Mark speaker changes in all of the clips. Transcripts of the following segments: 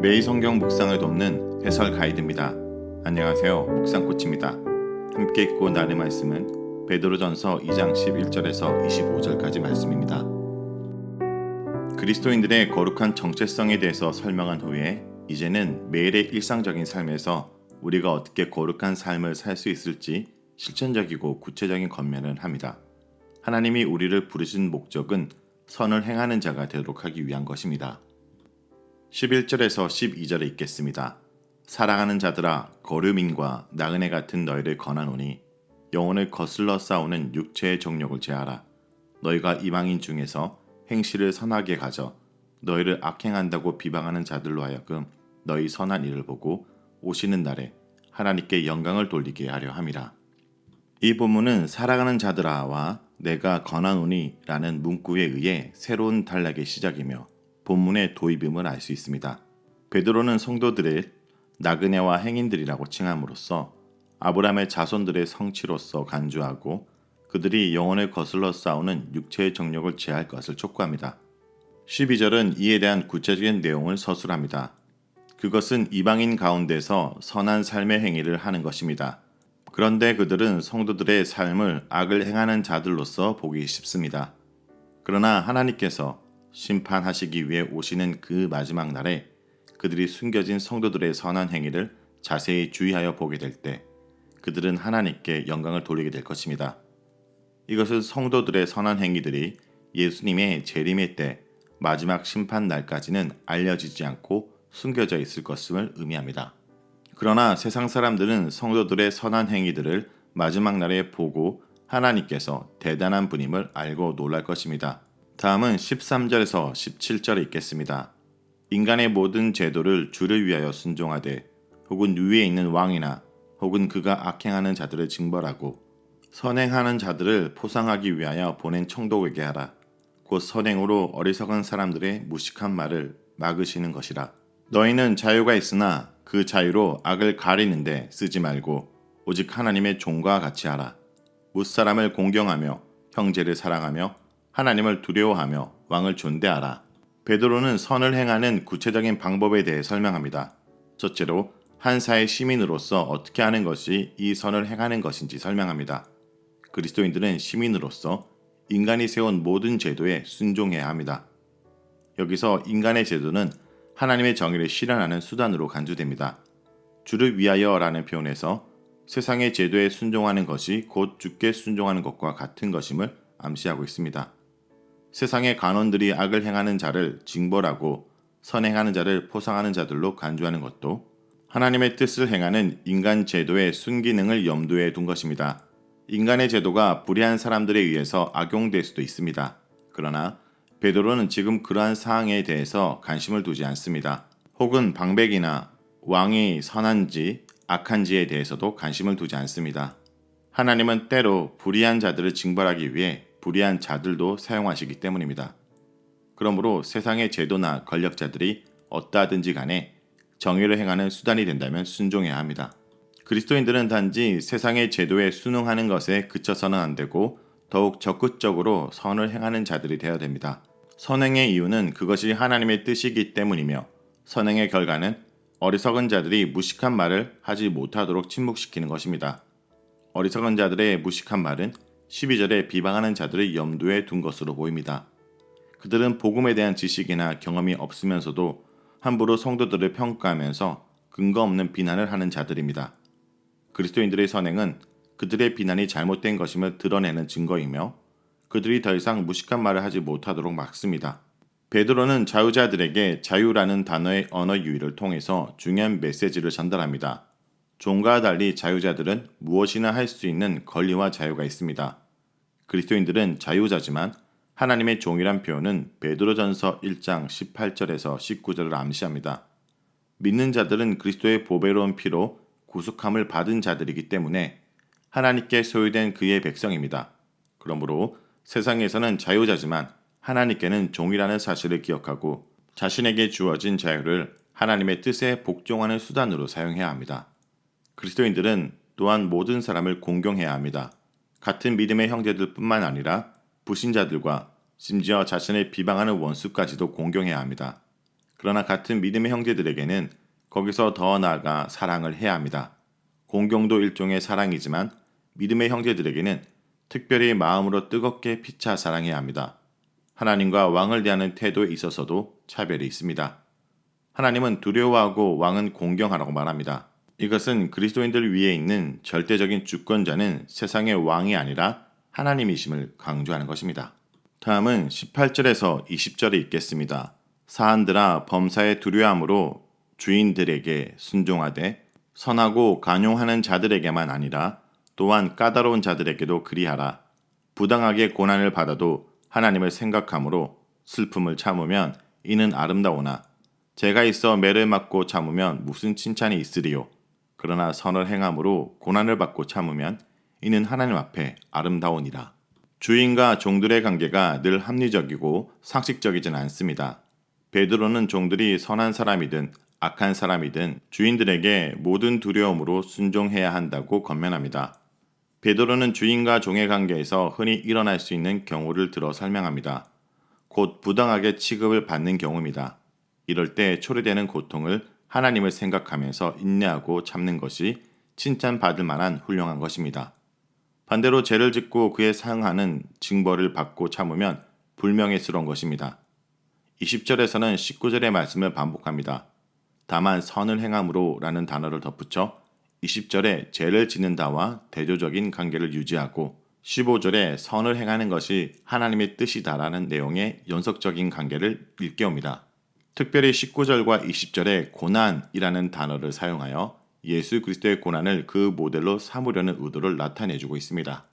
Speaker 1: 매일 성경 묵상을 돕는 해설 가이드입니다. 안녕하세요. 묵상 코치입니다. 함께 읽고 나눌 말씀은 베드로전서 2장 11절에서 25절까지 말씀입니다. 그리스도인들의 거룩한 정체성에 대해서 설명한 후에 이제는 매일의 일상적인 삶에서 우리가 어떻게 거룩한 삶을 살 수 있을지 실천적이고 구체적인 권면을 합니다. 하나님이 우리를 부르신 목적은 선을 행하는 자가 되도록 하기 위한 것입니다. 11절에서 12절에 읽겠습니다. 사랑하는 자들아, 거류민과 나그네 같은 너희를 권하노니 영혼을 거슬러 싸우는 육체의 정욕을 제하라. 너희가 이방인 중에서 행실을 선하게 가져 너희를 악행한다고 비방하는 자들로 하여금 너희 선한 일을 보고 오시는 날에 하나님께 영광을 돌리게 하려 함이라. 이 본문은 사랑하는 자들아와 내가 권하노니 라는 문구에 의해 새로운 단락의 시작이며 본문의 도입임을 알 수 있습니다. 베드로는 성도들을 나그네와 행인들이라고 칭함으로써 아브라함의 자손들의 성취로서 간주하고 그들이 영혼을 거슬러 싸우는 육체의 정욕을 제할 것을 촉구합니다. 12절은 이에 대한 구체적인 내용을 서술합니다. 그것은 이방인 가운데서 선한 삶의 행위를 하는 것입니다. 그런데 그들은 성도들의 삶을 악을 행하는 자들로서 보기 쉽습니다. 그러나 하나님께서 심판하시기 위해 오시는 그 마지막 날에 그들이 숨겨진 성도들의 선한 행위를 자세히 주의하여 보게 될 때 그들은 하나님께 영광을 돌리게 될 것입니다. 이것은 성도들의 선한 행위들이 예수님의 재림의 때 마지막 심판 날까지는 알려지지 않고 숨겨져 있을 것임을 의미합니다. 그러나 세상 사람들은 성도들의 선한 행위들을 마지막 날에 보고 하나님께서 대단한 분임을 알고 놀랄 것입니다. 다음은 13절에서 17절에 읽겠습니다. 인간의 모든 제도를 주를 위하여 순종하되 혹은 위에 있는 왕이나 혹은 그가 악행하는 자들을 징벌하고 선행하는 자들을 포상하기 위하여 보낸 총독에게 하라. 곧 선행으로 어리석은 사람들의 무식한 말을 막으시는 것이라. 너희는 자유가 있으나 그 자유로 악을 가리는데 쓰지 말고 오직 하나님의 종과 같이 하라. 무사람을 공경하며 형제를 사랑하며 하나님을 두려워하며 왕을 존대하라. 베드로는 선을 행하는 구체적인 방법에 대해 설명합니다. 첫째로 한 사회 시민으로서 어떻게 하는 것이 이 선을 행하는 것인지 설명합니다. 그리스도인들은 시민으로서 인간이 세운 모든 제도에 순종해야 합니다. 여기서 인간의 제도는 하나님의 정의를 실현하는 수단으로 간주됩니다. 주를 위하여라는 표현에서 세상의 제도에 순종하는 것이 곧 주께 순종하는 것과 같은 것임을 암시하고 있습니다. 세상의 간원들이 악을 행하는 자를 징벌하고 선행하는 자를 포상하는 자들로 간주하는 것도 하나님의 뜻을 행하는 인간 제도의 순기능을 염두에 둔 것입니다. 인간의 제도가 불의한 사람들에 의해서 악용될 수도 있습니다. 그러나 베드로는 지금 그러한 사항에 대해서 관심을 두지 않습니다. 혹은 방백이나 왕이 선한지 악한지에 대해서도 관심을 두지 않습니다. 하나님은 때로 불의한 자들을 징벌하기 위해 불의한 자들도 사용하시기 때문입니다. 그러므로 세상의 제도나 권력자들이 어떠하든지 간에 정의를 행하는 수단이 된다면 순종해야 합니다. 그리스도인들은 단지 세상의 제도에 순응하는 것에 그쳐서는 안 되고 더욱 적극적으로 선을 행하는 자들이 되어야 됩니다. 선행의 이유는 그것이 하나님의 뜻이기 때문이며 선행의 결과는 어리석은 자들이 무식한 말을 하지 못하도록 침묵시키는 것입니다. 어리석은 자들의 무식한 말은 12절에 비방하는 자들을 염두에 둔 것으로 보입니다. 그들은 복음에 대한 지식이나 경험이 없으면서도 함부로 성도들을 평가하면서 근거 없는 비난을 하는 자들입니다. 그리스도인들의 선행은 그들의 비난이 잘못된 것임을 드러내는 증거이며 그들이 더 이상 무식한 말을 하지 못하도록 막습니다. 베드로는 자유자들에게 자유라는 단어의 언어 유희를 통해서 중요한 메시지를 전달합니다. 종과 달리 자유자들은 무엇이나 할 수 있는 권리와 자유가 있습니다. 그리스도인들은 자유자지만 하나님의 종이란 표현은 베드로전서 1장 18절에서 19절을 암시합니다. 믿는 자들은 그리스도의 보배로운 피로 구속함을 받은 자들이기 때문에 하나님께 소유된 그의 백성입니다. 그러므로 세상에서는 자유자지만 하나님께는 종이라는 사실을 기억하고 자신에게 주어진 자유를 하나님의 뜻에 복종하는 수단으로 사용해야 합니다. 그리스도인들은 또한 모든 사람을 공경해야 합니다. 같은 믿음의 형제들 뿐만 아니라 불신자들과 심지어 자신을 비방하는 원수까지도 공경해야 합니다. 그러나 같은 믿음의 형제들에게는 거기서 더 나아가 사랑을 해야 합니다. 공경도 일종의 사랑이지만 믿음의 형제들에게는 특별히 마음으로 뜨겁게 피차 사랑해야 합니다. 하나님과 왕을 대하는 태도에 있어서도 차별이 있습니다. 하나님은 두려워하고 왕은 공경하라고 말합니다. 이것은 그리스도인들 위에 있는 절대적인 주권자는 세상의 왕이 아니라 하나님이심을 강조하는 것입니다. 다음은 18절에서 20절에 있겠습니다. 사한들아 범사에 두려움으로 주인들에게 순종하되 선하고 간용하는 자들에게만 아니라 또한 까다로운 자들에게도 그리하라. 부당하게 고난을 받아도 하나님을 생각함으로 슬픔을 참으면 이는 아름다우나 죄가 있어 매를 맞고 참으면 무슨 칭찬이 있으리요. 그러나 선을 행함으로 고난을 받고 참으면 이는 하나님 앞에 아름다우니라. 주인과 종들의 관계가 늘 합리적이고 상식적이진 않습니다. 베드로는 종들이 선한 사람이든 악한 사람이든 주인들에게 모든 두려움으로 순종해야 한다고 권면합니다. 베드로는 주인과 종의 관계에서 흔히 일어날 수 있는 경우를 들어 설명합니다. 곧 부당하게 취급을 받는 경우입니다. 이럴 때 초래되는 고통을 하나님을 생각하면서 인내하고 참는 것이 칭찬받을 만한 훌륭한 것입니다. 반대로 죄를 짓고 그에 상응하는 징벌을 받고 참으면 불명예스러운 것입니다. 20절에서는 19절의 말씀을 반복합니다. 다만 선을 행함으로 라는 단어를 덧붙여 20절에 죄를 짓는다와 대조적인 관계를 유지하고 15절에 선을 행하는 것이 하나님의 뜻이다라는 내용의 연속적인 관계를 일깨웁니다. 특별히 19절과 20절에 고난이라는 단어를 사용하여 예수 그리스도의 고난을 그 모델로 삼으려는 의도를 나타내주고 있습니다.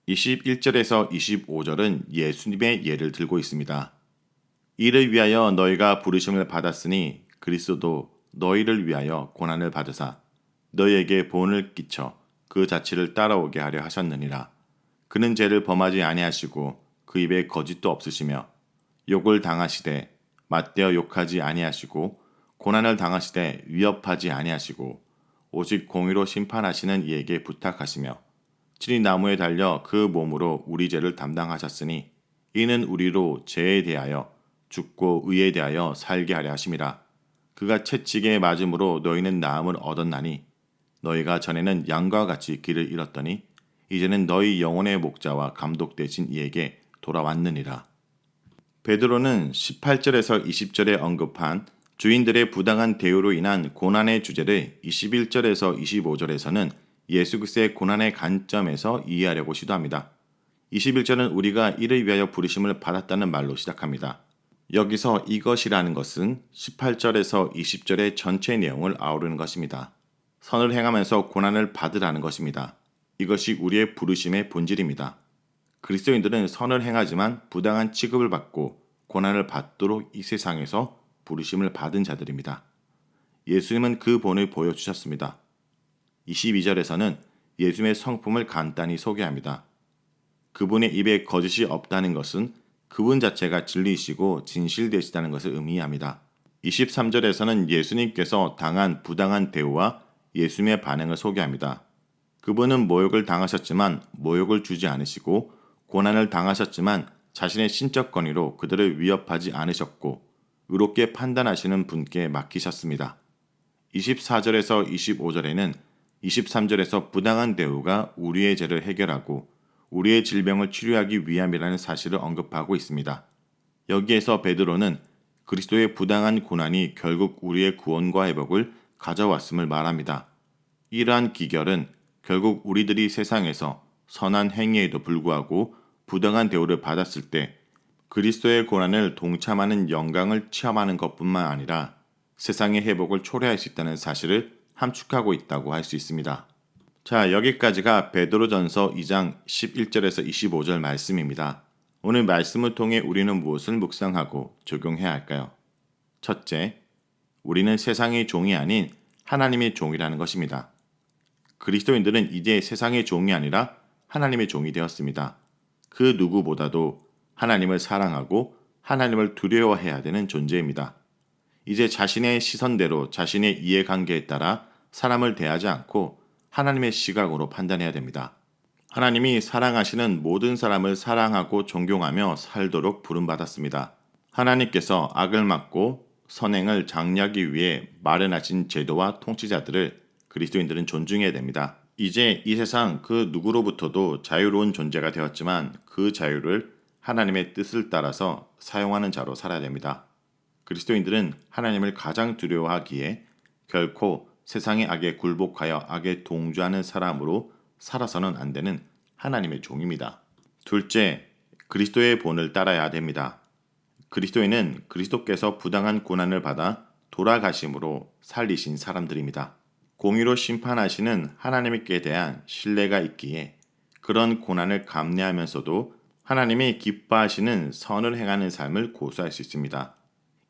Speaker 1: 21절에서 25절은 예수님의 예를 들고 있습니다. 이를 위하여 너희가 부르심을 받았으니 그리스도도 너희를 위하여 고난을 받으사 너희에게 본을 끼쳐 그 자취를 따라오게 하려 하셨느니라. 그는 죄를 범하지 아니하시고 그 입에 거짓도 없으시며 욕을 당하시되 맞대어 욕하지 아니하시고 고난을 당하시되 위협하지 아니하시고 오직 공의로 심판하시는 이에게 부탁하시며 친히 나무에 달려 그 몸으로 우리 죄를 담당하셨으니 이는 우리로 죄에 대하여 죽고 의에 대하여 살게 하려 하심이라. 그가 채찍에 맞음으로 너희는 나음을 얻었나니 너희가 전에는 양과 같이 길을 잃었더니 이제는 너희 영혼의 목자와 감독 되신 이에게 돌아왔느니라. 베드로는 18절에서 20절에 언급한 주인들의 부당한 대우로 인한 고난의 주제를 21절에서 25절에서는 예수 그리스도의 고난의 관점에서 이해하려고 시도합니다. 21절은 우리가 이를 위하여 부르심을 받았다는 말로 시작합니다. 여기서 이것이라는 것은 18절에서 20절의 전체 내용을 아우르는 것입니다. 선을 행하면서 고난을 받으라는 것입니다. 이것이 우리의 부르심의 본질입니다. 그리스도인들은 선을 행하지만 부당한 취급을 받고 고난을 받도록 이 세상에서 부르심을 받은 자들입니다. 예수님은 그 본을 보여주셨습니다. 22절에서는 예수님의 성품을 간단히 소개합니다. 그분의 입에 거짓이 없다는 것은 그분 자체가 진리이시고 진실되시다는 것을 의미합니다. 23절에서는 예수님께서 당한 부당한 대우와 예수님의 반응을 소개합니다. 그분은 모욕을 당하셨지만 모욕을 주지 않으시고 고난을 당하셨지만 자신의 신적 권위로 그들을 위협하지 않으셨고 의롭게 판단하시는 분께 맡기셨습니다. 24절에서 25절에는 23절에서 부당한 대우가 우리의 죄를 해결하고 우리의 질병을 치료하기 위함이라는 사실을 언급하고 있습니다. 여기에서 베드로는 그리스도의 부당한 고난이 결국 우리의 구원과 회복을 가져왔음을 말합니다. 이러한 기결은 결국 우리들이 세상에서 선한 행위에도 불구하고 부당한 대우를 받았을 때 그리스도의 고난을 동참하는 영광을 체험하는 것뿐만 아니라 세상의 회복을 초래할 수 있다는 사실을 함축하고 있다고 할 수 있습니다. 자, 여기까지가 베드로전서 2장 11절에서 25절 말씀입니다. 오늘 말씀을 통해 우리는 무엇을 묵상하고 적용해야 할까요? 첫째, 우리는 세상의 종이 아닌 하나님의 종이라는 것입니다. 그리스도인들은 이제 세상의 종이 아니라 하나님의 종이 되었습니다. 그 누구보다도 하나님을 사랑하고 하나님을 두려워해야 되는 존재입니다. 이제 자신의 시선대로 자신의 이해관계에 따라 사람을 대하지 않고 하나님의 시각으로 판단해야 됩니다. 하나님이 사랑하시는 모든 사람을 사랑하고 존경하며 살도록 부름받았습니다. 하나님께서 악을 막고 선행을 장려하기 위해 마련하신 제도와 통치자들을 그리스도인들은 존중해야 됩니다. 이제 이 세상 그 누구로부터도 자유로운 존재가 되었지만 그 자유를 하나님의 뜻을 따라서 사용하는 자로 살아야 됩니다. 그리스도인들은 하나님을 가장 두려워하기에 결코 세상의 악에 굴복하여 악에 동조하는 사람으로 살아서는 안 되는 하나님의 종입니다. 둘째, 그리스도의 본을 따라야 됩니다. 그리스도인은 그리스도께서 부당한 고난을 받아 돌아가심으로 살리신 사람들입니다. 공의로 심판하시는 하나님께 대한 신뢰가 있기에 그런 고난을 감내하면서도 하나님이 기뻐하시는 선을 행하는 삶을 고수할 수 있습니다.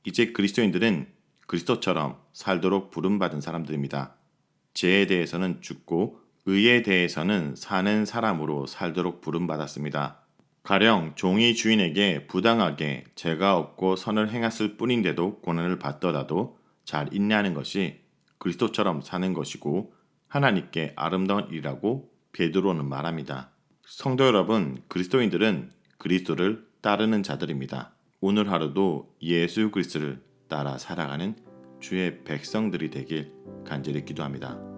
Speaker 1: 이제 그리스도인들은 그리스도처럼 살도록 부름받은 사람들입니다. 죄에 대해서는 죽고 의에 대해서는 사는 사람으로 살도록 부름받았습니다. 가령 종이 주인에게 부당하게 죄가 없고 선을 행했을 뿐인데도 고난을 받더라도 잘 인내하는 것이 그리스도처럼 사는 것이고 하나님께 아름다운 일이라고 베드로는 말합니다. 성도 여러분, 그리스도인들은 그리스도를 따르는 자들입니다. 오늘 하루도 예수 그리스도를 따라 살아가는 주의 백성들이 되길 간절히 기도합니다.